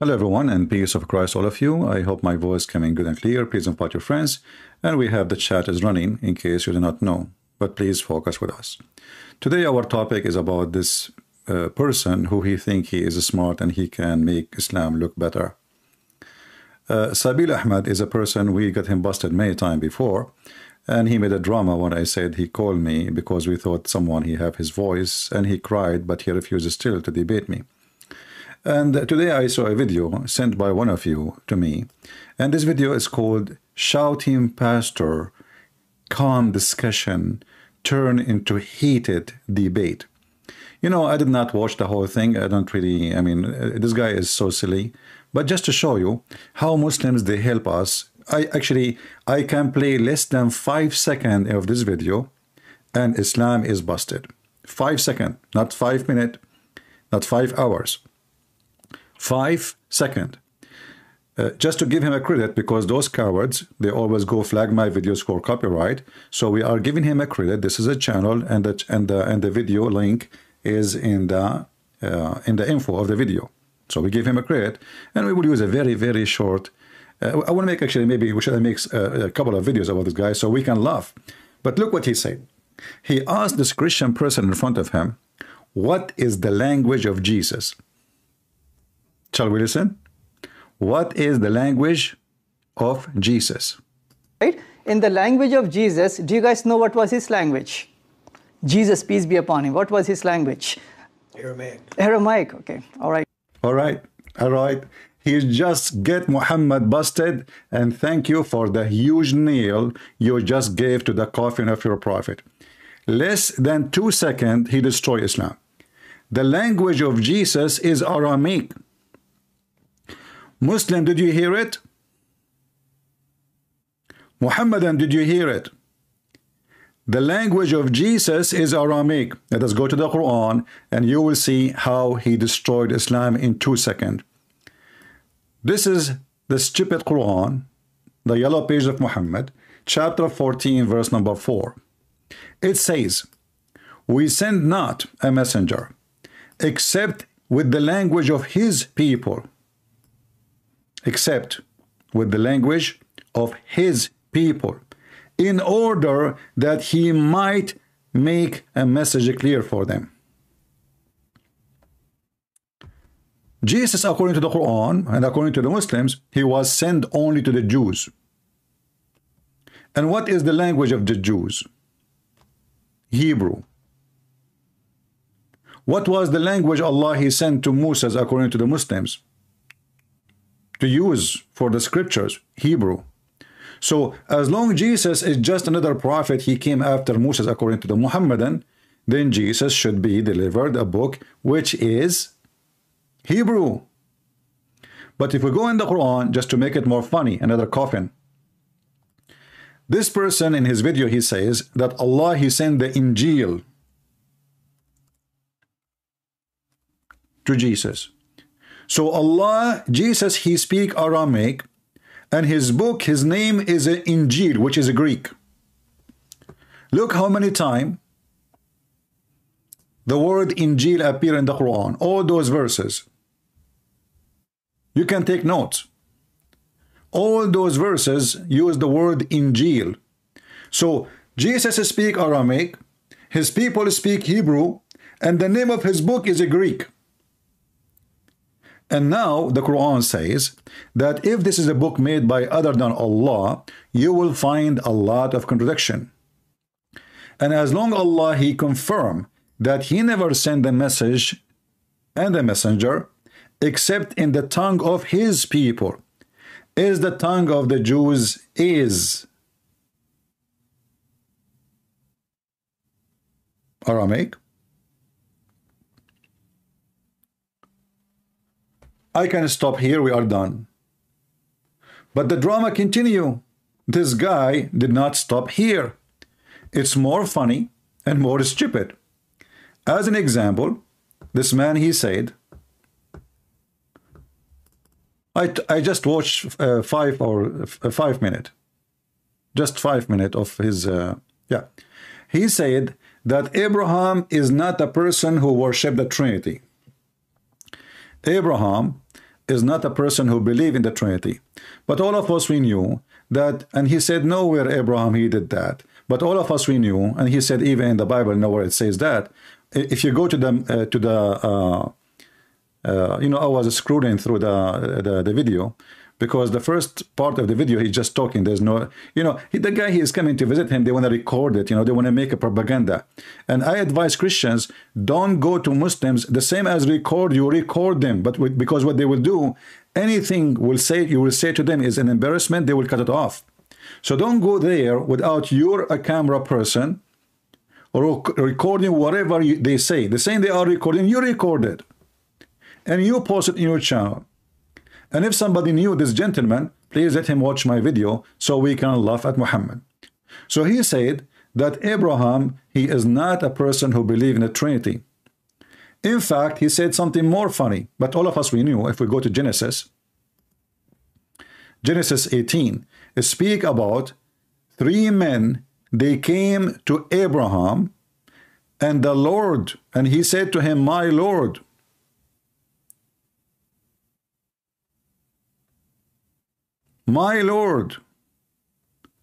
Hello everyone, and peace of Christ all of you. I hope my voice coming good and clear. Please invite your friends, and we have the chat is running in case you do not know, but please focus with us. Today our topic is about this person who he think he is smart and he can make Islam look better. Sabeel Ahmed is a person, we got him busted many times before, and he made a drama when I said he called me because we thought someone he have his voice, and he cried, but he refuses still to debate me. And today I saw a video sent by one of you to me, and this video is called Shouting Pastor, Calm Discussion Turn into Heated Debate. You know, I did not watch the whole thing. I don't really, this guy is so silly. But just to show you how Muslims, they help us, I can play less than 5 seconds of this video, and Islam is busted. 5 seconds, not 5 minutes, not 5 hours. 5 seconds. Just to give him a credit, because those cowards, they always go flag my videos for copyright. So we are giving him a credit. This is a channel, and the video link is in the info of the video. So we give him a credit, and we will use a very short. I want to make maybe we should make a couple of videos about this guy so we can laugh. But look what he said. He asked this Christian person in front of him, "What is the language of Jesus?" Shall we listen? What is the language of Jesus? Right? In the language of Jesus, do you guys know what was his language? Jesus, peace be upon him. What was his language? Aramaic. Aramaic. Okay. All right. All right. He just get Muhammad busted, and thank you for the huge nail you just gave to the coffin of your prophet. Less than 2 seconds, he destroyed Islam. The language of Jesus is Aramic. Muslim, did you hear it? Muhammadan, did you hear it? The language of Jesus is Aramic. Let us go to the Quran, and you will see how he destroyed Islam in 2 seconds. This is the stupid Quran, the yellow page of Muhammad, chapter 14, verse number 4. It says, "We send not a messenger except with the language of his people." Except with the language of his people, in order that he might make a message clear for them. Jesus, according to the Quran and according to the Muslims, he was sent only to the Jews. And what is the language of the Jews? Hebrew. What was the language Allah he sent to Moses according to the Muslims to use for the scriptures? Hebrew. So as long Jesus is just another prophet, he came after Moses according to the Muhammadan, then Jesus should be delivered a book which is Hebrew. But if we go in the Quran, just to make it more funny, another coffin, this person in his video, he says that Allah he sent the Injil to Jesus. So Allah, Jesus, he speak Aramic, and his book, his name is Injil, which is a Greek. Look how many times the word Injil appear in the Quran, all those verses. You can take notes. All those verses use the word Injil. So Jesus speak Aramic, his people speak Hebrew, and the name of his book is a Greek. And now the Quran says that if this is a book made by other than Allah, you will find a lot of contradiction. And as long Allah he confirm that he never sent a message and a messenger except in the tongue of his people, is the tongue of the Jews is Aramic. I can stop here, we are done. But the drama continue. This guy did not stop here. It's more funny and more stupid. As an example, this man, he said, I just watched 5 minutes. Just 5 minutes of his, He said that Abraham is not a person who worshiped the Trinity. Abraham is not a person who believed in the Trinity. But all of us, we knew that, and he said nowhere Abraham he did that. But all of us, we knew, and he said even in the Bible nowhere it says that. If you go to the I was scrolling through the video, because the first part of the video he's just talking. There's no, the guy he is coming to visit him. They want to record it. They want to make a propaganda. And I advise Christians, don't go to Muslims the same as record. You record them, but because what they will do, anything you will say to them is an embarrassment. They will cut it off. So don't go there without you're a camera person or recording whatever they say. The same they are recording, you record it. And you post it in your channel. And if somebody knew this gentleman, please let him watch my video so we can laugh at Muhammad. So he said that Abraham, he is not a person who believes in the Trinity. In fact, he said something more funny, but all of us we knew. If we go to Genesis 18, speak about 3 men, they came to Abraham and the Lord, and he said to him, my Lord. My Lord.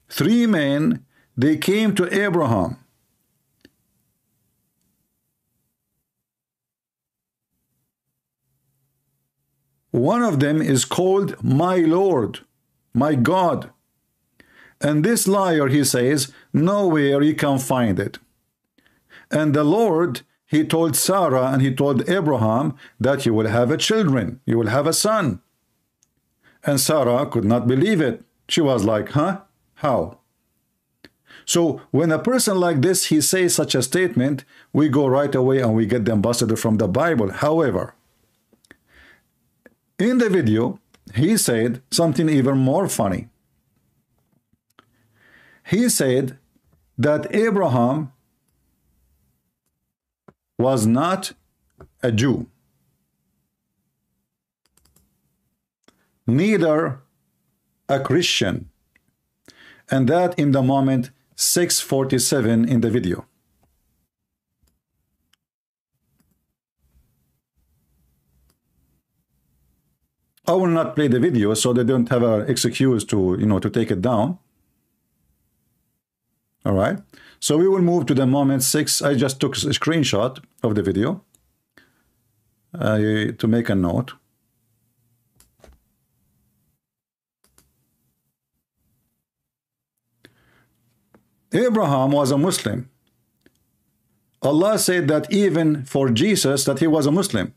3 men, they came to Abraham. One of them is called my Lord, my God. And this liar, he says, nowhere you can find it. And the Lord, he told Sarah and he told Abraham that you will have a children, you will have a son. And Sarah could not believe it. She was like, huh? How? So when a person like this, he says such a statement, we go right away and we get them busted from the Bible. However, in the video, he said something even more funny. He said that Abraham was not a Jew. Neither a Christian, and that in the moment 6:47 in the video. I will not play the video so they don't have an excuse to to take it down. All right, so we will move to the moment 6. I just took a screenshot of the video to make a note. Abraham was a Muslim. Allah said that even for Jesus that he was a Muslim.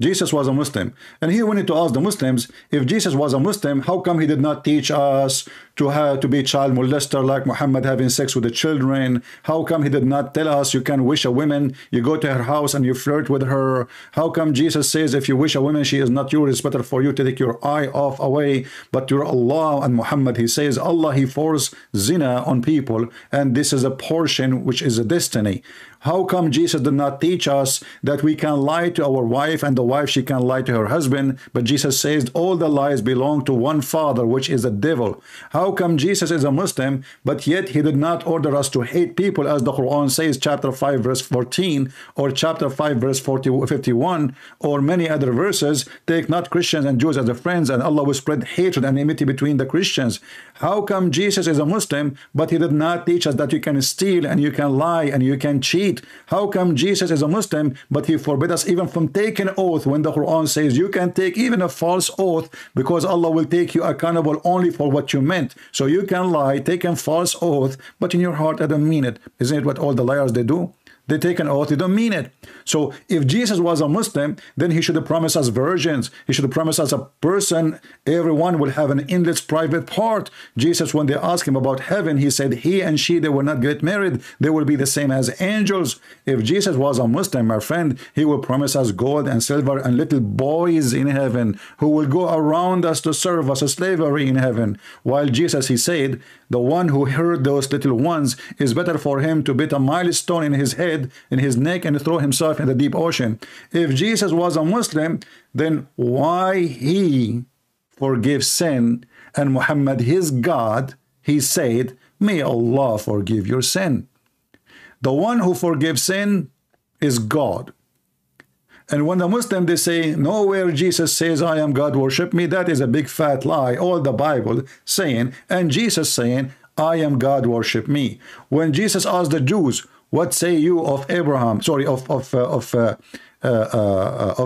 Jesus was a Muslim. And he wanted to ask the Muslims, if Jesus was a Muslim, how come he did not teach us to be child molester like Muhammad having sex with the children? How come he did not tell us you can wish a woman, you go to her house and you flirt with her? How come Jesus says if you wish a woman, she is not yours, it's better for you to take your eye off away? But you're Allah and Muhammad, he says Allah, he forced zina on people, and this is a portion which is a destiny. How come Jesus did not teach us that we can lie to our wife and the wife, she can lie to her husband? But Jesus says all the lies belong to one father, which is the devil. How come Jesus is a Muslim, but yet he did not order us to hate people, as the Quran says, chapter 5 verse 14, or chapter 5 verse 51, or many other verses, take not Christians and Jews as the friends, and Allah will spread hatred and enmity between the Christians. How come Jesus is a Muslim, but he did not teach us that you can steal and you can lie and you can cheat? How come Jesus is a Muslim, but he forbid us even from taking oath, when the Quran says you can take even a false oath, because Allah will take you accountable only for what you meant. So you can lie, take a false oath, but in your heart I don't mean it. Isn't it what all the liars they do? They take an oath, they don't mean it. So if Jesus was a Muslim, then he should have promised us virgins. He should have promised us a person, everyone will have an endless private part. Jesus, when they asked him about heaven, he said he and she, they will not get married. They will be the same as angels. If Jesus was a Muslim, my friend, he will promise us gold and silver and little boys in heaven who will go around us to serve us, a slavery in heaven. While Jesus, he said, the one who heard those little ones is better for him to beat a milestone in his head, in his neck, and throw himself in the deep ocean. If Jesus was a Muslim, then why he forgives sin? And Muhammad, his God, he said, may Allah forgive your sin. The one who forgives sin is God. And when the Muslim, they say, nowhere Jesus says, I am God, worship me, that is a big fat lie. All the Bible saying, and Jesus saying, I am God, worship me. When Jesus asked the Jews, what say you of Abraham, sorry, of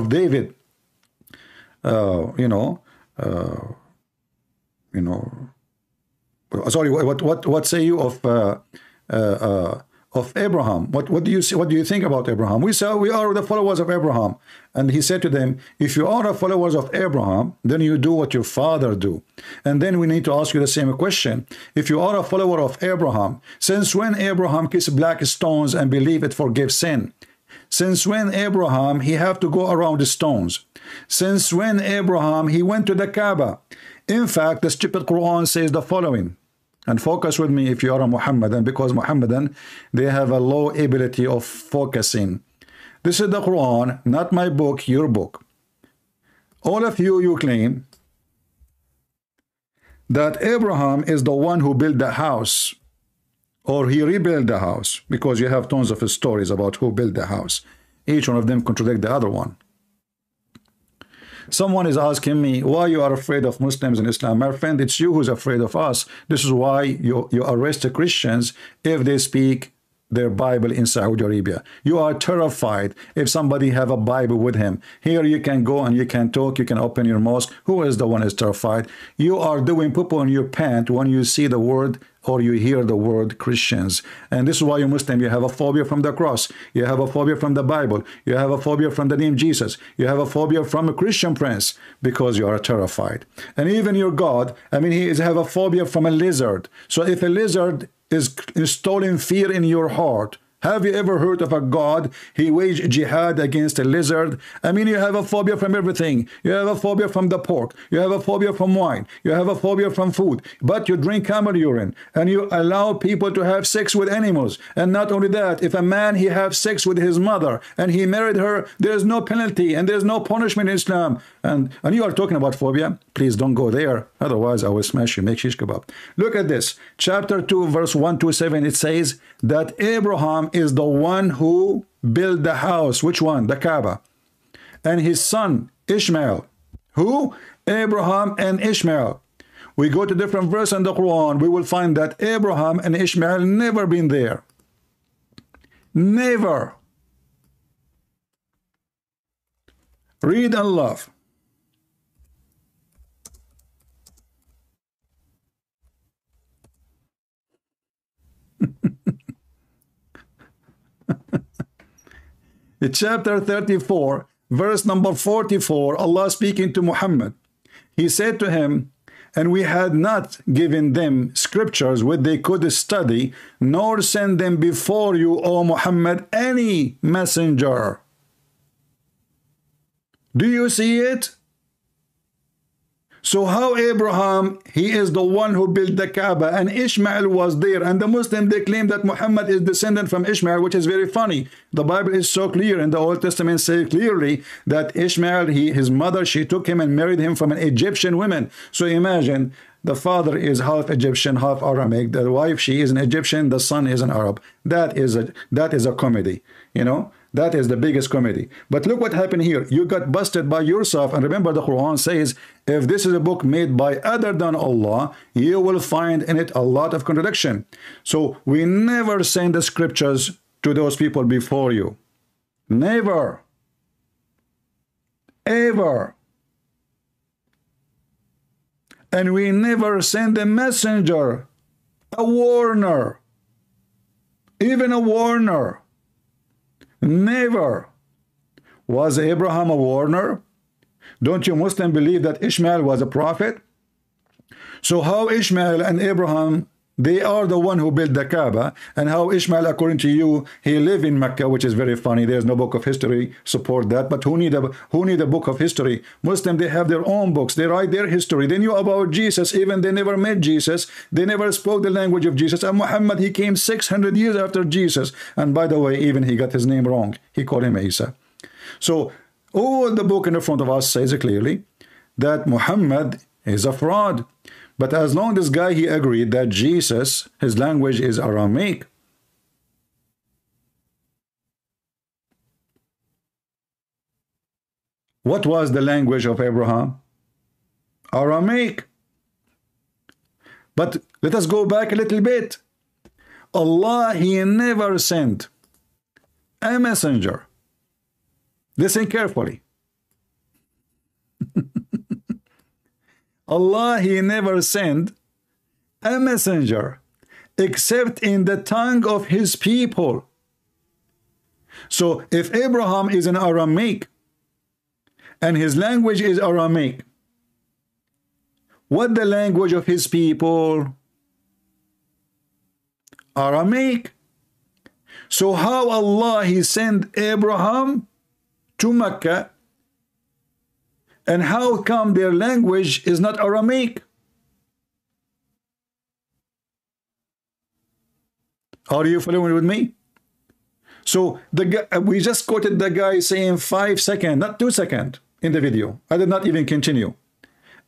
David, sorry, what say you of Abraham? What do you see? What do you think about Abraham? We say we are the followers of Abraham, and he said to them, if you are the followers of Abraham, then you do what your father do. And then we need to ask you the same question: if you are a follower of Abraham, since when Abraham kissed black stones and believe it forgives sin? Since when Abraham he have to go around the stones? Since when Abraham he went to the Kaaba? In fact, the stupid Quran says the following. And focus with me if you are a Muhammadan, because Muhammadan, they have a low ability of focusing. This is the Quran, not my book, your book. All of you, you claim that Abraham is the one who built the house, or he rebuilt the house, because you have tons of stories about who built the house. Each one of them contradict the other one. Someone is asking me why you are afraid of Muslims in Islam. My friend, it's you who's afraid of us. This is why you arrest the Christians if they speak their Bible in Saudi Arabia. You are terrified if somebody have a Bible with him. Here you can go and you can talk, you can open your mosque. Who is the one who is terrified? You are doing poo-poo in your pant when you see the word or you hear the word Christians. And this is why you Muslim, you have a phobia from the cross. You have a phobia from the Bible. You have a phobia from the name Jesus. You have a phobia from a Christian prince because you are terrified. And even your God, I mean, he is have a phobia from a lizard. So if a lizard is installing fear in your heart, have you ever heard of a God? He waged jihad against a lizard. I mean, you have a phobia from everything. You have a phobia from the pork. You have a phobia from wine. You have a phobia from food. But you drink camel urine and you allow people to have sex with animals. And not only that, if a man, he have sex with his mother and he married her, there is no penalty and there is no punishment in Islam. And you are talking about phobia? Please don't go there. Otherwise, I will smash you. Make shish kebab. Look at this. Chapter 2, verse 1 to 7. It says that Abraham is the one who built the house. Which one? The Kaaba. And his son, Ishmael. Who? Abraham and Ishmael. We go to different verse in the Quran. We will find that Abraham and Ishmael never been there. Never. Read and love. Chapter 34, verse number 44, Allah speaking to Muhammad. He said to him, and we had not given them scriptures which they could study, nor send them before you, O Muhammad, any messenger. Do you see it? So how Abraham, he is the one who built the Kaaba, and Ishmael was there, and the Muslim, they claim that Muhammad is descendant from Ishmael, which is very funny. The Bible is so clear, and the Old Testament says clearly that Ishmael, his mother, she took him and married him from an Egyptian woman. So imagine, the father is half Egyptian, half Aramic. The wife, she is an Egyptian. The son is an Arab. That is a comedy, you know. That is the biggest comedy. But look what happened here. You got busted by yourself. And remember, the Quran says, if this is a book made by other than Allah, you will find in it a lot of contradiction. So we never send the scriptures to those people before you. Never. Ever. And we never send a messenger, a warner, even a warner. Never. Was Abraham a warner? Don't you Muslims believe that Ishmael was a prophet? So how Ishmael and Abraham, they are the one who built the Kaaba, and how Ishmael, according to you, he lived in Mecca, which is very funny. There's no book of history support that. But who need a book of history? Muslims, they have their own books. They write their history. They knew about Jesus, even they never met Jesus. They never spoke the language of Jesus. And Muhammad, he came 600 years after Jesus. And by the way, even he got his name wrong. He called him Isa. So all the book in the front of us says clearly that Muhammad is a fraud. But as long as this guy, he agreed that Jesus, his language is Aramic. What was the language of Abraham? Aramic. But let us go back a little bit. Allah, He never sent a messenger. Listen carefully. Allah, He never sent a messenger except in the tongue of His people. So if Abraham is an Aramic and his language is Aramic, what the language of his people? Aramic. So how Allah He sent Abraham to Mecca, and how come their language is not Aramic? Are you following with me? So the guy, we just quoted the guy saying 5 seconds, not 2 seconds in the video. I did not even continue.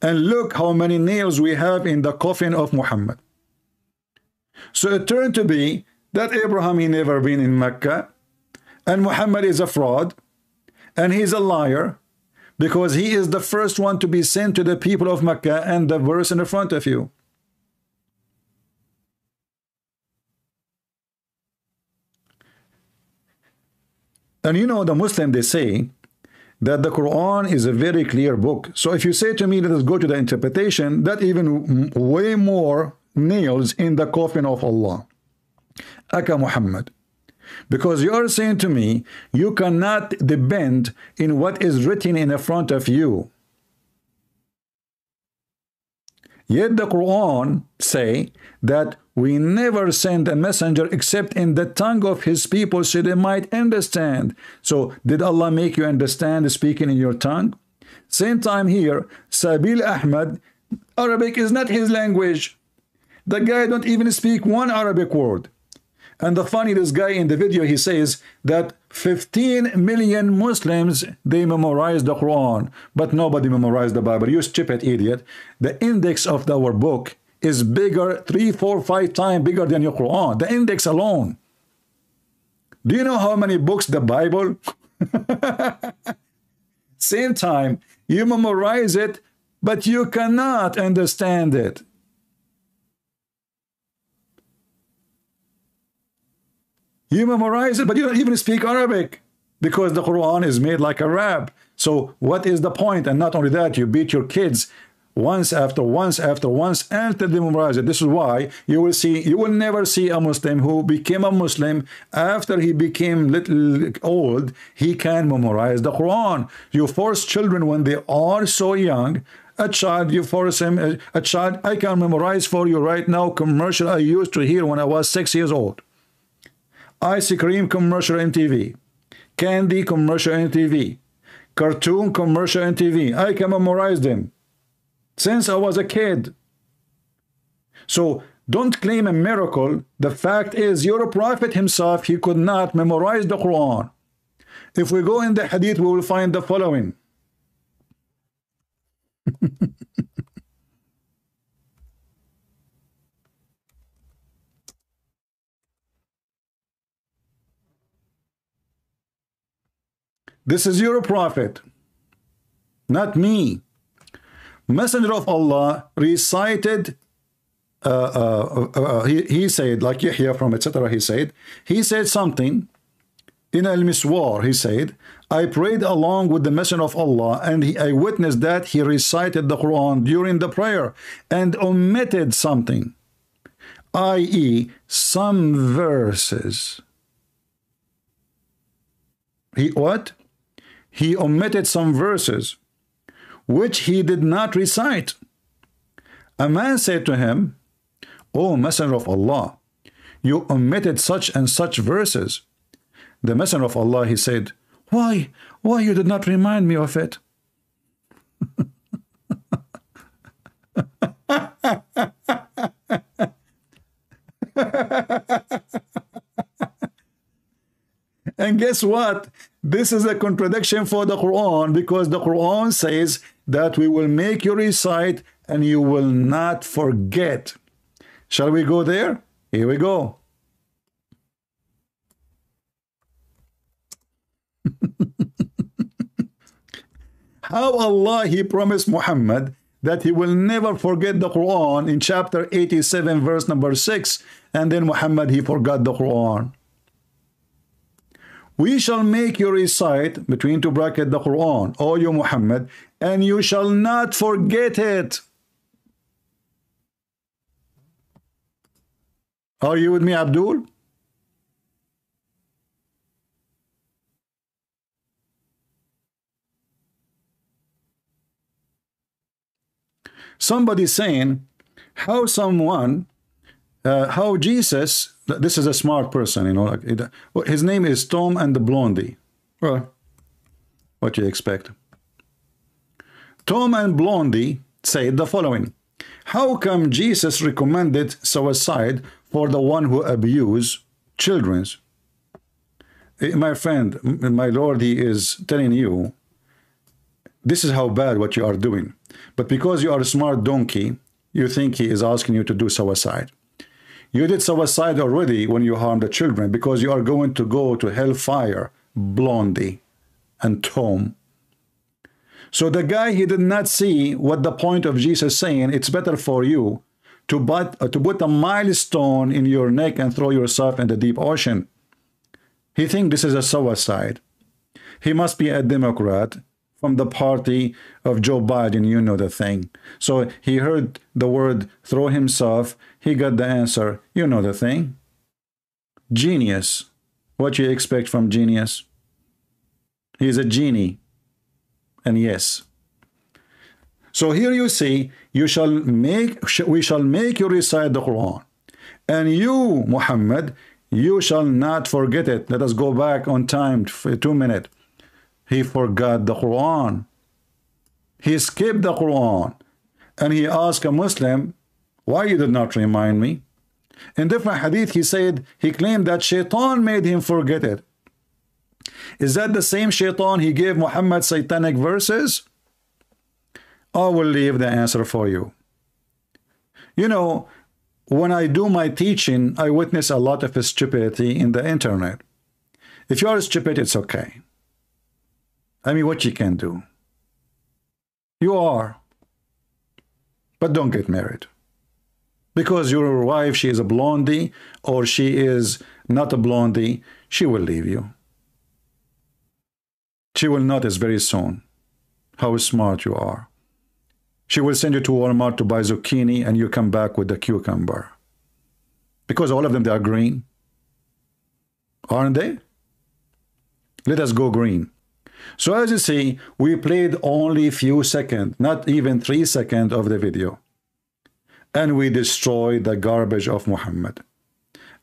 And look how many nails we have in the coffin of Muhammad. So it turned to be that Abraham, he never been in Mecca, and Muhammad is a fraud, and he's a liar, because he is the first one to be sent to the people of Mecca, and the verse in the front of you. And you know, the Muslim, they say that the Quran is a very clear book. So if you say to me, let us go to the interpretation, that even way more nails in the coffin of Allah. Aka Muhammad. Because you are saying to me, you cannot depend in what is written in the front of you. Yet the Quran say that we never send a messenger except in the tongue of his people so they might understand. So did Allah make you understand speaking in your tongue? Same time here, Sabeel Ahmed, Arabic is not his language. The guy don't even speak one Arabic word. And the funny, this guy in the video, he says that 15 million Muslims, they memorize the Quran, but nobody memorized the Bible. You stupid idiot. The index of our book is bigger, 3, 4, 5 times bigger than your Quran. The index alone. Do you know how many books the Bible? Same time, you memorize it, but you cannot understand it. You memorize it, but you don't even speak Arabic, because the Quran is made like a rap. So what is the point? And not only that, you beat your kids once after once after once until they memorize it. This is why you will never see a Muslim who became a Muslim after he became little old, he can memorize the Quran. You force children when they are so young. A child, you force him, a child, I can memorize for you right now commercial I used to hear when I was 6 years old. Ice cream commercial on TV, candy commercial on TV, cartoon commercial on TV. I can memorize them since I was a kid. So don't claim a miracle. The fact is, your prophet himself, he could not memorize the Quran. If we go in the hadith, we will find the following. This is your prophet, not me. Messenger of Allah recited, he said, like Yahya from etc. He said something in Al-Miswar. He said, I prayed along with the Messenger of Allah, and I witnessed that he recited the Quran during the prayer and omitted something, i.e., some verses. He what? He omitted some verses which he did not recite. A man said to him, O Messenger of Allah, you omitted such and such verses. The Messenger of Allah, he said, why you did not remind me of it? And guess what? This is a contradiction for the Quran, because the Quran says that we will make you recite and you will not forget. Shall we go there? Here we go. How Allah, he promised Muhammad that he will never forget the Quran in chapter 87 verse number 6, and then Muhammad, he forgot the Quran. We shall make you recite, between two brackets, the Quran, O you Muhammad, and you shall not forget it. Are you with me, Abdul? Somebody saying how how Jesus, this is a smart person, you know, like his name is Tom and the Blondie. Well, what do you expect? Tom and Blondie said the following: how come Jesus recommended suicide for the one who abuse children? My friend, my Lord, he is telling you, this is how bad what you are doing. But because you are a smart donkey, you think he is asking you to do suicide. You did suicide already when you harmed the children, because you are going to go to hellfire, Blondie and Tom. So the guy, he did not see what the point of Jesus saying, it's better for you to put a milestone in your neck and throw yourself in the deep ocean. He thinks this is a suicide. He must be a Democrat from the party of Joe Biden, you know the thing. So he heard the word throw himself, he got the answer, you know the thing. Genius. What you expect from genius? He's a genie. And yes. So here you see, we shall make you recite the Quran. And you, Muhammad, you shall not forget it. Let us go back on time for 2 minutes. He forgot the Quran. He skipped the Quran. And he asked a Muslim, why you did not remind me? In different hadith, he said, he claimed that Shaitan made him forget it. Is that the same Shaitan he gave Muhammad satanic verses? I will leave the answer for you. You know, when I do my teaching, I witness a lot of stupidity in the internet. If you are stupid, it's okay. I mean, what you can do? You are. But don't get married. Because your wife, she is a blondie, or she is not a blondie, she will leave you. She will notice very soon how smart you are. She will send you to Walmart to buy zucchini, and you come back with the cucumber. Because all of them, they are green. Aren't they? Let us go green. So as you see, we played only few seconds, not even 3 seconds of the video. And we destroyed the garbage of Muhammad.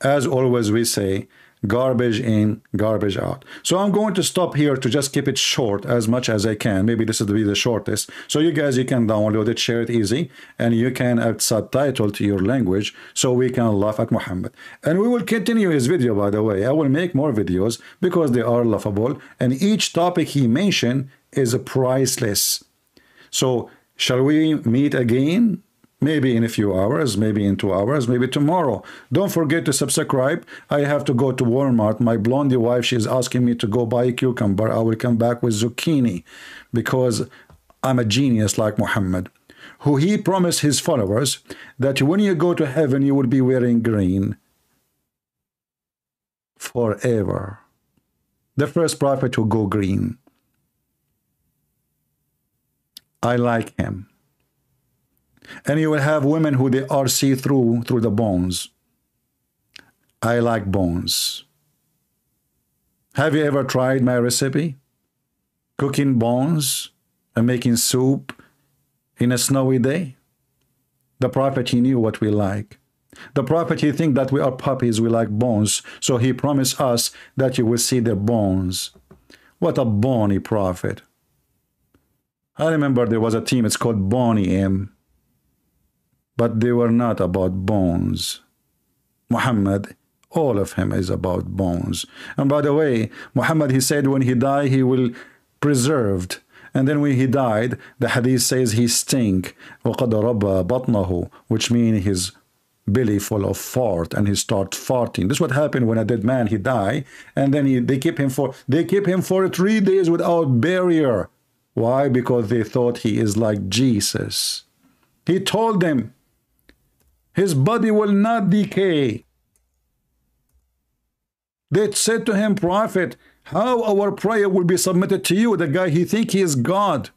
As always we say, garbage in, garbage out. So I'm going to stop here to just keep it short as much as I can. Maybe this will be the shortest. So you guys, you can download it, share it easy, and you can add subtitle to your language so we can laugh at Muhammad. And we will continue his video, by the way. I will make more videos because they are laughable, and each topic he mentioned is priceless. So shall we meet again? Maybe in a few hours, maybe in 2 hours, maybe tomorrow. Don't forget to subscribe. I have to go to Walmart. My blondie wife, she's asking me to go buy a cucumber. I will come back with zucchini because I'm a genius like Muhammad, who he promised his followers that when you go to heaven, you will be wearing green forever. The first prophet who go green. I like him. And you will have women who they are see-through through the bones. I like bones. Have you ever tried my recipe? Cooking bones and making soup in a snowy day? The prophet, he knew what we like. The prophet, he think that we are puppies, we like bones. So he promised us that you will see their bones. What a bony prophet. I remember there was a team, it's called Bonnie M. But they were not about bones. Muhammad, all of him is about bones. And by the way, Muhammad, he said when he died, he will preserved. And then when he died, the hadith says he stink. وَقَدْ رَبَّى بَطْنَهُ, which means his belly full of fart, and he start farting. This is what happened when a dead man, he died, and then they keep him for 3 days without barrier. Why? Because they thought he is like Jesus. He told them his body will not decay. They said to him, Prophet, how our prayer will be submitted to you? The guy, he think he is God.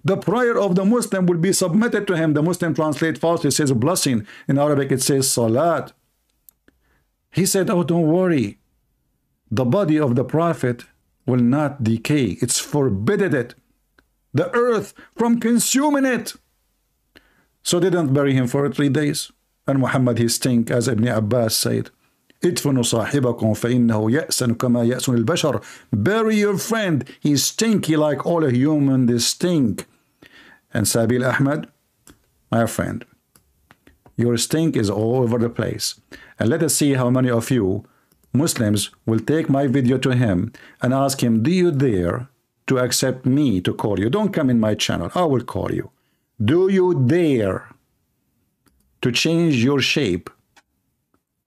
The prayer of the Muslim will be submitted to him. The Muslim translate falsely, it says blessing. In Arabic it says salat. He said, oh, don't worry. The body of the Prophet will not decay. It's forbidden it. The earth from consuming it. So they didn't bury him for 3 days. And Muhammad, he stink, as Ibn Abbas said. ادفنوا صاحبكم فإنه يأسن كما يأسن البشر. Bury your friend. He's stinky like all a human, they stink. And Sabeel Ahmed, my friend, your stink is all over the place. And let us see how many of you Muslims will take my video to him and ask him, do you dare to accept me to call you? Don't come in my channel. I will call you. Do you dare to change your shape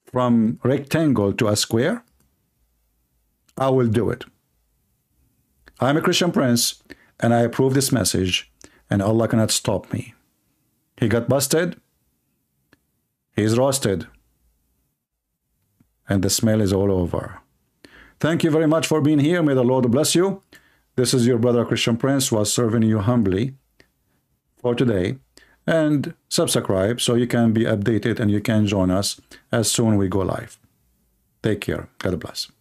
from rectangle to a square? I will do it. I'm a Christian prince, and I approve this message, and Allah cannot stop me. He got busted. He's roasted. And the smell is all over. Thank you very much for being here. May the Lord bless you. This is your brother Christian Prince, who was serving you humbly for today. And subscribe so you can be updated and you can join us as soon as we go live. Take care. God bless.